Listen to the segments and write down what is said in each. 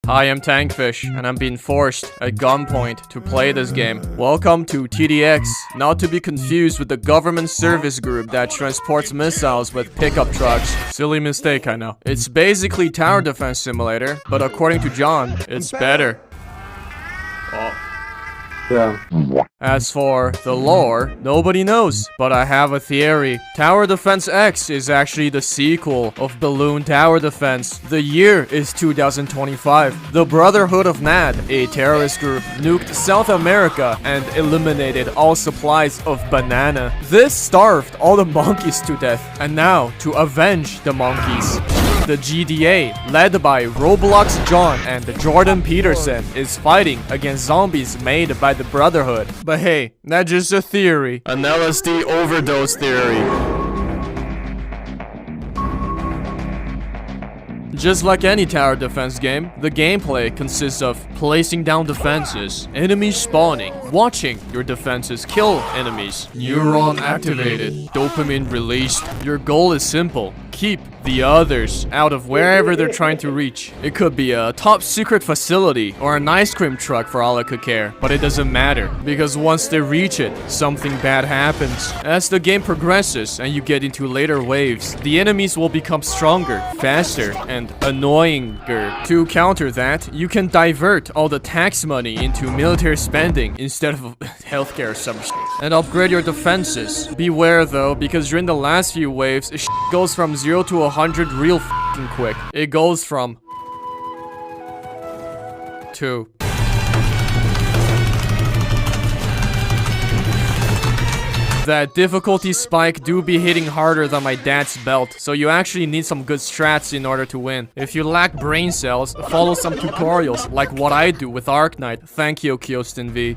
I am Tankfish, and I'm being forced at gunpoint to play this game. Welcome to TDX, not to be confused with the government service group that transports missiles with pickup trucks. Silly mistake, I know. It's basically tower defense simulator, but according to John, it's better. Oh. Yeah. As for the lore, nobody knows, but I have a theory. Tower Defense X is actually the sequel of Balloon Tower Defense. The year is 2025. The Brotherhood of NAD, a terrorist group, nuked South America and eliminated all supplies of banana. This starved all the monkeys to death, and now, to avenge the monkeys, the GDA, led by Roblox John and Jordan Peterson, is fighting against zombies made by the Brotherhood. But hey, that's just a theory. An LSD overdose theory. Just like any tower defense game, the gameplay consists of placing down defenses, enemies spawning, watching your defenses kill enemies, neuron activated, dopamine released. Your goal is simple: keep the others out of wherever they're trying to reach. It could be a top secret facility or an ice cream truck for all I could care, but it doesn't matter, because once they reach it, something bad happens. As the game progresses and you get into later waves, the enemies will become stronger, faster, and annoyinger. To counter that, you can divert all the tax money into military spending instead of healthcare or some shit, and upgrade your defenses. Beware though, because during the last few waves, shit goes from 0 to 100 real f***ing quick. It goes from 2. That difficulty spike do be hitting harder than my dad's belt, so you actually need some good strats in order to win. If you lack brain cells, follow some tutorials like what I do with Arknight. Thank you, Kyostin V.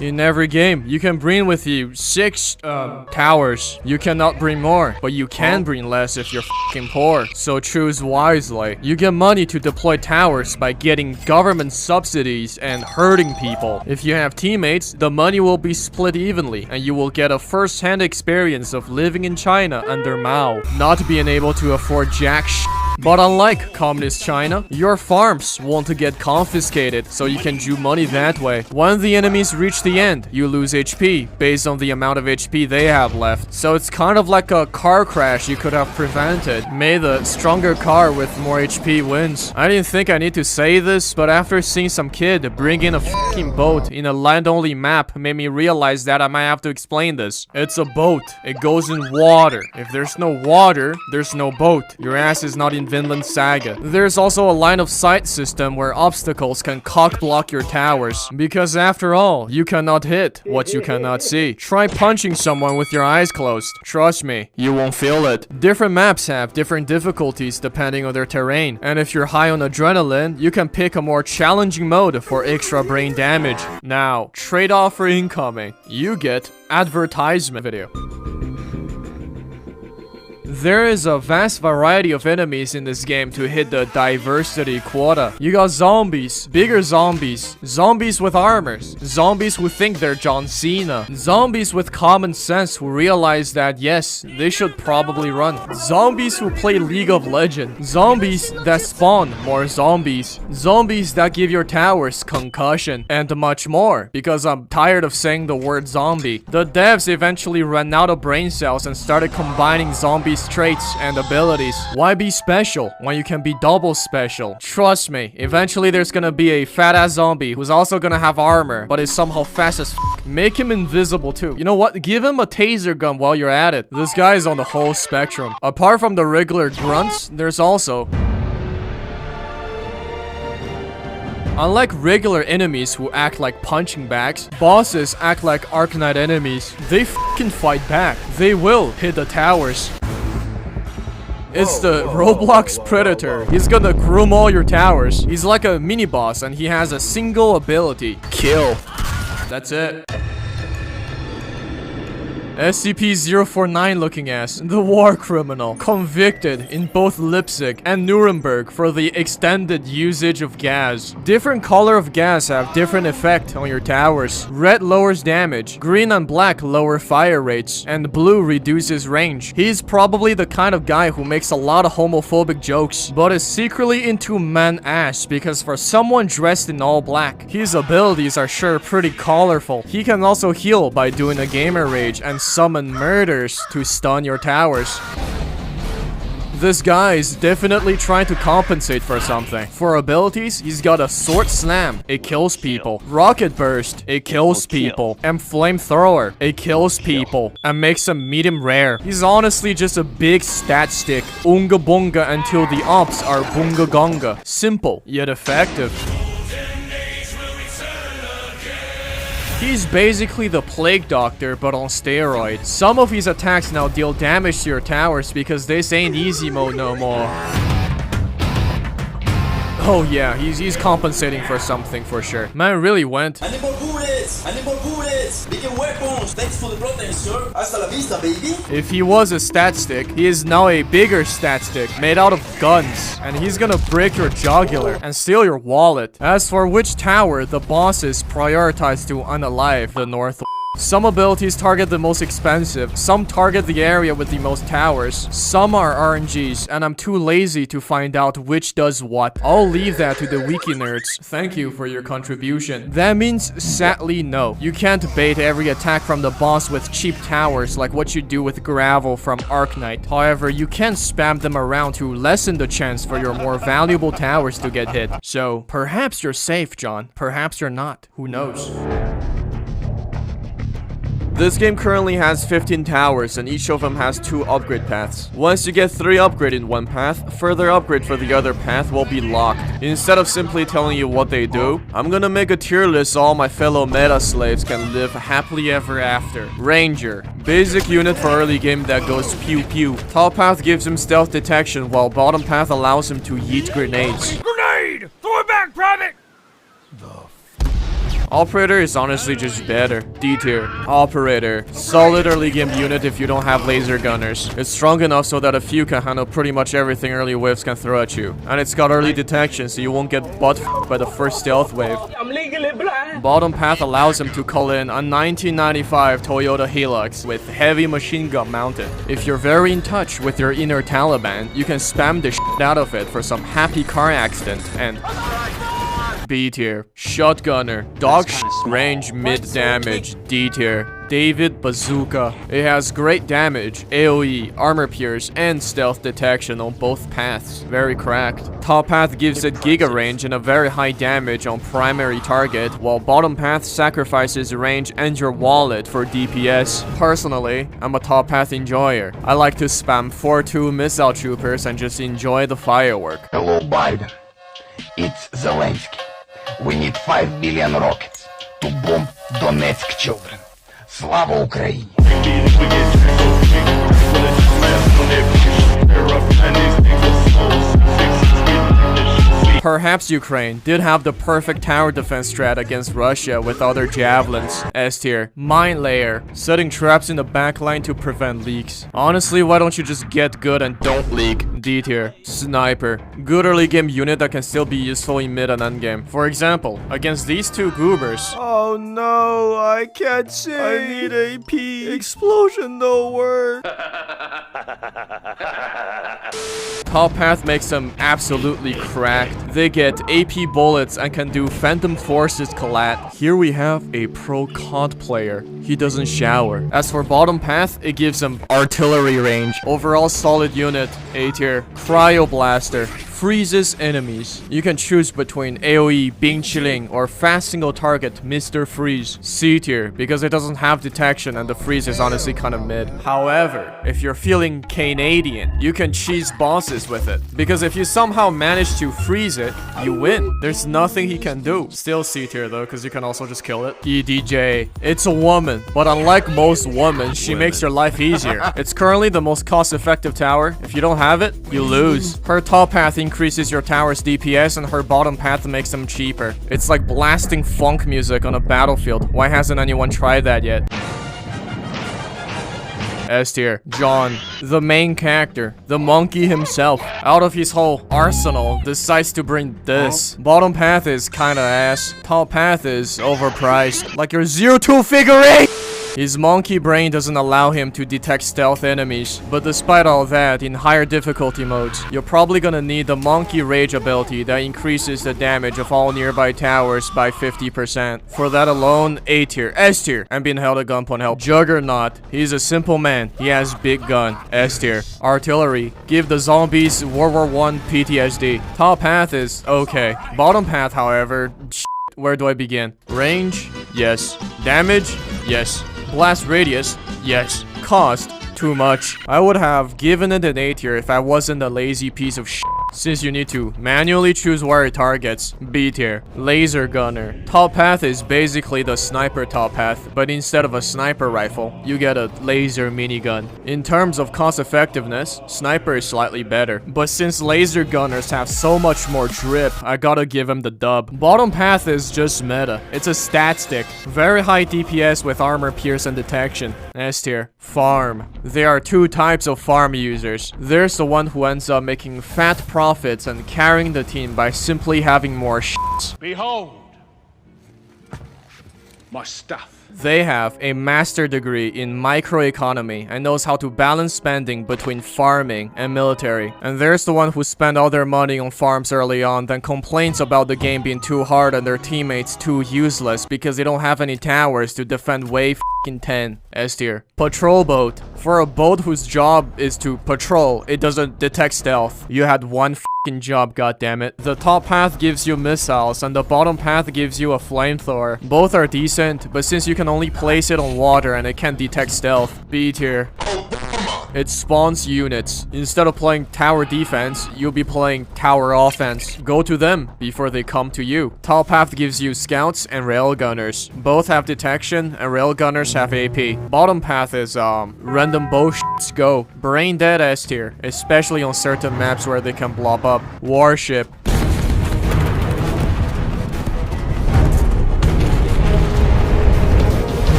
In every game, you can bring with you 6 towers. You cannot bring more, but you can bring less if you're f***ing poor. So choose wisely. You get money to deploy towers by getting government subsidies and hurting people. If you have teammates, the money will be split evenly, and you will get a first-hand experience of living in China under Mao, not being able to afford jack shit. But unlike communist China, your farms won't get confiscated, so you can do money that way. When the enemies reach the end, you lose HP based on the amount of HP they have left. So it's kind of like a car crash you could have prevented. May the stronger car with more HP wins. I didn't think I need to say this, but after seeing some kid bring in a fucking boat in a land-only map made me realize that I might have to explain this. It's a boat. It goes in water. If there's no water, there's no boat. Your ass is not in Vinland Saga. There's also a line of sight system where obstacles can cock block your towers, because after all, you cannot hit what you cannot see. Try punching someone with your eyes closed. Trust me, you won't feel it. Different maps have different difficulties depending on their terrain, and if you're high on adrenaline, you can pick a more challenging mode for extra brain damage. Now, trade-off for incoming. You get advertisement video. There is a vast variety of enemies in this game to hit the diversity quota. You got zombies, bigger zombies, zombies with armors, zombies who think they're John Cena, zombies with common sense who realize that yes, they should probably run, zombies who play League of Legends, zombies that spawn more zombies, zombies that give your towers concussion, and much more, because I'm tired of saying the word zombie. The devs eventually ran out of brain cells and started combining zombies' traits and abilities. Why be special when you can be double special? Trust me, eventually there's gonna be a fat ass zombie who's also gonna have armor, but is somehow fast as f. Make him invisible too. You know what? Give him a taser gun while you're at it. This guy is on the whole spectrum. Apart from the regular grunts, there's also... Unlike regular enemies who act like punching bags, bosses act like Arknight enemies. They f***ing fight back. They will hit the towers. It's the Roblox Predator. He's gonna groom all your towers. He's like a mini-boss and he has a single ability. Kill. That's it. SCP-049 looking ass, the war criminal, convicted in both Leipzig and Nuremberg for the extended usage of gas. Different color of gas have different effect on your towers. Red lowers damage, green and black lower fire rates, and blue reduces range. He's probably the kind of guy who makes a lot of homophobic jokes, but is secretly into man ass because for someone dressed in all black, his abilities are sure pretty colorful. He can also heal by doing a gamer rage and summon murders to stun your towers. This guy is definitely trying to compensate for something. For abilities, he's got a Sword Slam, it kills people. Rocket Burst, it kills people. And Flamethrower, it kills people. And makes him medium rare. He's honestly just a big stat stick. Unga bunga until the ops are bunga gonga. Simple, yet effective. He's basically the Plague Doctor, but on steroids. Some of his attacks now deal damage to your towers because this ain't easy mode no more. Oh yeah, he's compensating for something for sure. Man really went. I need more bullets! I need more bullets! Bigger weapons! Thanks for the protein, sir! Hasta la vista, baby! If he was a stat stick, he is now a bigger stat stick made out of guns. And he's gonna break your jugular and steal your wallet. As for which tower the bosses prioritize to unalive, the north. Some abilities target the most expensive, some target the area with the most towers, some are RNGs, and I'm too lazy to find out which does what. I'll leave that to the wiki nerds. Thank you for your contribution. That means, sadly, no. You can't bait every attack from the boss with cheap towers like what you do with gravel from Arknight. However, you can spam them around to lessen the chance for your more valuable towers to get hit. So, perhaps you're safe, John. Perhaps you're not. Who knows? This game currently has 15 towers and each of them has 2 upgrade paths. Once you get 3 upgrade in one path, further upgrade for the other path will be locked. Instead of simply telling you what they do, I'm gonna make a tier list so all my fellow meta slaves can live happily ever after. Ranger, basic unit for early game that goes pew pew. Top path gives him stealth detection while bottom path allows him to yeet grenades. Grenade! Throw it back, Private! Operator is honestly just better. D tier. Operator. Solid early game unit if you don't have laser gunners. It's strong enough so that a few can handle pretty much everything early waves can throw at you. And it's got early detection so you won't get butt f***ed by the first stealth wave. I'm legally blind. Bottom path allows him to call in a 1995 Toyota Hilux with heavy machine gun mounted. If you're very in touch with your inner Taliban, you can spam the shit out of it for some happy car accident and... B tier. Shotgunner. Dog range mid damage. D tier. David Bazooka. It has great damage, AoE, armor pierce, and stealth detection on both paths. Very cracked. Top path gives it giga range and a very high damage on primary target, while bottom path sacrifices range and your wallet for DPS. Personally, I'm a top path enjoyer. I like to spam 4-2 missile troopers and just enjoy the firework. Hello, Biden. It's Zelensky. We need 5 billion rockets to bomb Donetsk children. Slava Ukraine! Perhaps Ukraine did have the perfect tower defense strat against Russia with other javelins. S tier. Mine layer. Setting traps in the backline to prevent leaks. Honestly, why don't you just get good and don't leak? D tier. Sniper. Good early game unit that can still be useful in mid and end game. For example, against these two goobers. Oh no, I can't see. I need AP. Explosion don't work. Top path makes them absolutely cracked. They get AP bullets and can do Phantom Forces collat. Here we have a pro COD player. He doesn't shower. As for bottom path, it gives him artillery range. Overall solid unit. A tier. Cryo Blaster. Freezes enemies. You can choose between AoE, Bing Chilling, or fast single target, Mr. Freeze. C tier, because it doesn't have detection and the freeze is honestly kind of mid. However, if you're feeling Canadian, you can cheese bosses with it. Because if you somehow manage to freeze it, you win. There's nothing he can do. Still C tier though, because you can also just kill it. EDJ. It's a woman, but unlike most women, she makes your life easier. It's currently the most cost-effective tower. If you don't have it, you lose. Her top path increases your tower's DPS and her bottom path makes them cheaper. It's like blasting funk music on a battlefield. Why hasn't anyone tried that yet? S tier. John, the main character, the monkey himself, out of his whole arsenal, decides to bring this. Bottom path is kinda ass. Top path is overpriced. Like your 0-2 figure 8! His monkey brain doesn't allow him to detect stealth enemies, but despite all that, in higher difficulty modes, you're probably gonna need the monkey rage ability that increases the damage of all nearby towers by 50%. For that alone, A tier, S tier, and being held at gunpoint help. Juggernaut, he's a simple man, he has big gun, S tier. Artillery, give the zombies World War I PTSD. Top path is okay. Bottom path, however, where do I begin? Range? Yes. Damage? Yes. Blast radius? Yes. Cost? Too much. I would have given it an A tier if I wasn't a lazy piece of shit. Since you need to manually choose where it targets. B tier. Laser gunner. Top path is basically the sniper top path, but instead of a sniper rifle, you get a laser minigun. In terms of cost effectiveness, sniper is slightly better, but since laser gunners have so much more drip, I gotta give him the dub. Bottom path is just meta. It's a stat stick. Very high DPS with armor pierce and detection. S tier. Farm. There are two types of farm users. There's the one who ends up making fat profits and carrying the team by simply having more shit. Behold my stuff. They have a master degree in microeconomy and knows how to balance spending between farming and military. And there's the one who spent all their money on farms early on, then complains about the game being too hard and their teammates too useless because they don't have any towers to defend wave 10. S tier. Patrol boat. For a boat whose job is to patrol, it doesn't detect stealth. You had one job, goddammit. The top path gives you missiles and the bottom path gives you a flamethrower. Both are decent, but since you can only place it on water and it can't detect stealth, B tier. It spawns units. Instead of playing tower defense, you'll be playing tower offense. Go to them before they come to you. Top path gives you scouts and railgunners. Both have detection and railgunners have AP. Bottom path is random bullshits go. Brain dead S tier, especially on certain maps where they can blob up. Warship.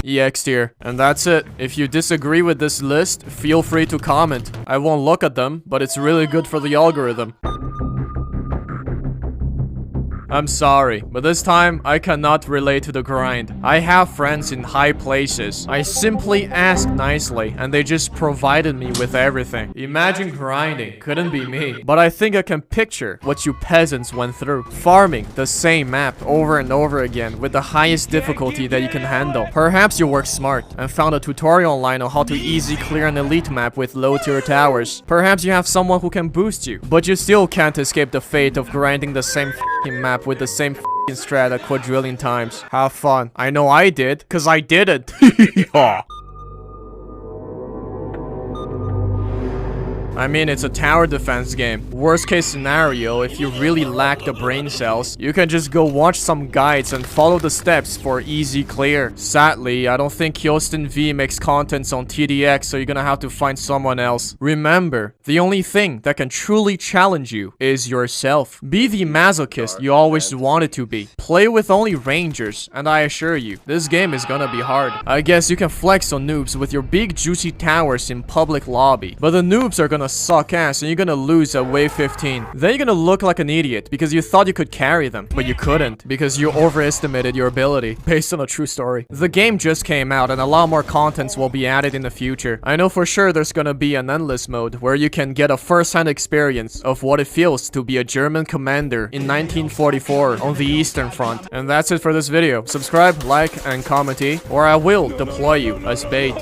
EX tier. And that's it. If you disagree with this list, feel free to comment. I won't look at them, but it's really good for the algorithm. I'm sorry, but this time I cannot relate to the grind. I have friends in high places. I simply asked nicely and they just provided me with everything. Imagine grinding, couldn't be me. But I think I can picture what you peasants went through. Farming the same map over and over again with the highest difficulty that you can handle. Perhaps you work smart and found a tutorial online on how to easy clear an elite map with low tier towers. Perhaps you have someone who can boost you, but you still can't escape the fate of grinding the same f***ing map with the same f***ing strat a quadrillion times. Have fun. I know I did, cause I did it. I mean, it's a tower defense game. Worst case scenario, if you really lack the brain cells, you can just go watch some guides and follow the steps for easy clear. Sadly, I don't think Houston V makes contents on TDX, so you're gonna have to find someone else. Remember, the only thing that can truly challenge you is yourself. Be the masochist you always wanted to be. Play with only rangers, and I assure you, this game is gonna be hard. I guess you can flex on noobs with your big juicy towers in public lobby, but the noobs are gonna suck ass and you're gonna lose at wave 15. Then you're gonna look like an idiot because you thought you could carry them, but you couldn't because you overestimated your ability. Based on a true story. The game just came out and a lot more contents will be added in the future. I know for sure there's gonna be an endless mode where you can get a first-hand experience of what it feels to be a German commander in 1944 on the Eastern Front. And that's it for this video. Subscribe, like, and comment, or I will deploy you as bait.